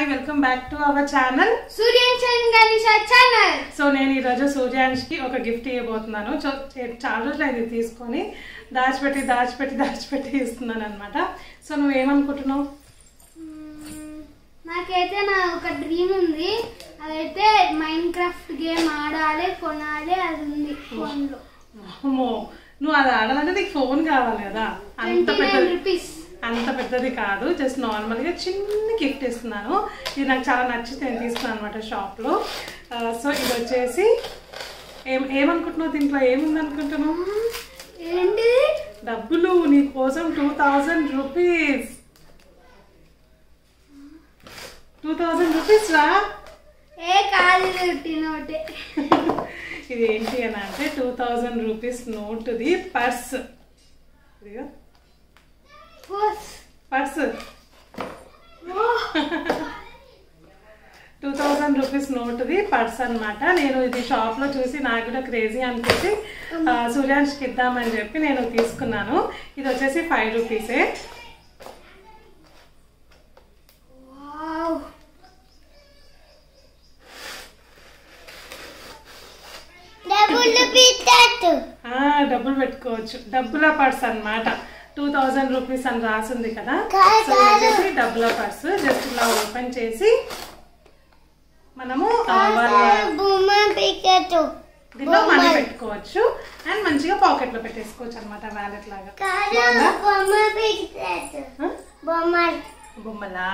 Hi welcome back to our channel Suryansh and Ganesh channel. So నేను ఈ రోజు సూర్యాంశ్ కి ఒక గిఫ్ట్ ఇవ్వబోతున్నాను. చాలా రోజులు ఇది తీసుకొని దాచిపెట్టి ఇస్తున్నాను అనమాట. సో నువ్వేమనుకుంటున్నావు? నాకైతే నా ఒక డ్రీమ్ ఉంది. అదైతే మైండ్ క్రాఫ్ట్ గేమ్ ఆడాలి, కొనాలి, అది ఉంది ఫోన్ లో. నువ్వు అది ఆడాలంటే నీకు ఫోన్ కావాలి కదా. అంత పెద్దది కాదు, జస్ట్ నార్మల్ గా చిన్న గిఫ్ట్ ఇస్తున్నాను. ఇది నాకు చాలా నచ్చి నేను తీసుకున్నాను అనమాట షాప్ లో. సో ఇది వచ్చేసి ఏమనుకుంటున్నావు? దీంట్లో ఏముంది అనుకుంటున్నావు? ఏంటి? డబ్బులు నీ కోసం 2000 రూపీస్. 2000 రూపీస్ రా. ఇది ఏంటి అని అంటే 2000 రూపీస్ నోటుది పర్స్. పర్స్ 2000 రూపీస్ నోటుది పర్స్ అనమాట. నేను ఇది షాప్ లో చూసి నాకు కూడా క్రేజీ అనిపించి సూర్యాంష్కి ఇద్దామని చెప్పి నేను తీసుకున్నాను. ఇది వచ్చేసి 5 రూపీసే. డబ్బులు పెట్టుకోవచ్చు. డబ్బుల పర్స్ అన్నమాట. 2000 రూపీస్ అని రాసింది కదా. సో వచ్చేసి డబ్బుల పర్స్. జస్ట్ ఇలా ఓపెన్ చేసి మనము దీంట్లో మనీ పెట్టుకోవచ్చు అండ్ మంచిగా పాకెట్ లో పెట్టేసుకోవచ్చు అనమాట, వ్యాలెట్ లాగా. బొమ్మలా?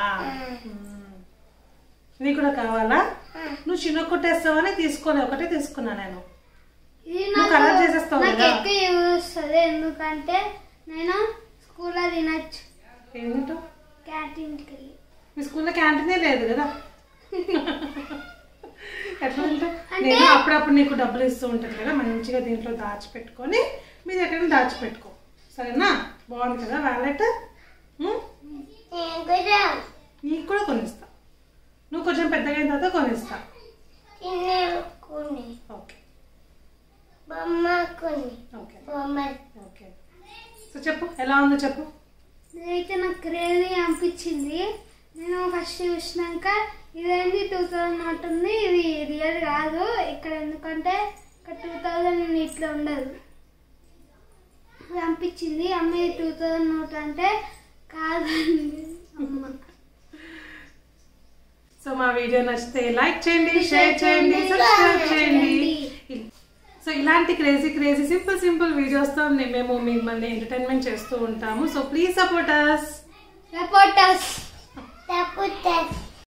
నీ కూడా కావాలా? నువ్వు చిన్న కొట్టేస్తావని తీసుకోలే, ఒకటే తీసుకున్నా నేను. నువ్వు ఖరాబ్ చేసేస్తావు కదా. ఎందుకంటే నేను స్కూల్లో తినచ్చు. ఏంటో క్యాంటీన్కి వెళ్ళి. మీ స్కూల్లో క్యాంటీనే లేదు కదా. ఎట్లా ఉంటావు? నేను అప్పుడప్పుడు నీకు డబ్బులు ఇస్తూ ఉంటాను కదా, మంచిగా దీంట్లో దాచిపెట్టుకొని మీ దగ్గర దాచిపెట్టుకో, సరేనా? బాగుంది కదా వ్యాలెట్. నీకు కూడా కొనిస్తా. నువ్వు కొంచెం పెద్దగా అయిన తర్వాత కొనిస్తా. Okay okay. సో చెప్పు, ఎలా ఉందో చెప్పు. ఇదైతే నాకు క్రేజీ అనిపించింది. నేను ఫస్ట్ చూసినాక ఇదేంటి 2000 నోట్ ఉంది, ఇది రియల్ కాదు ఇక్కడ, ఎందుకంటే ఇక్కడ 2000 ఇట్లా ఉండదు అనిపించింది. అమ్మ 2000 నోట్ అంటే కాదండి అమ్మ. సో మా వీడియో నచ్చితే లైక్ చేయండి, షేర్ చేయండి, సబ్స్క్రైబ్ చేయండి. సో ఇలాంటి క్రేజీ సింపుల్ వీడియోస్ తో మేము మిమ్మల్ని ఎంటర్టైన్మెంట్ చేస్తూ ఉంటాము. So please support us.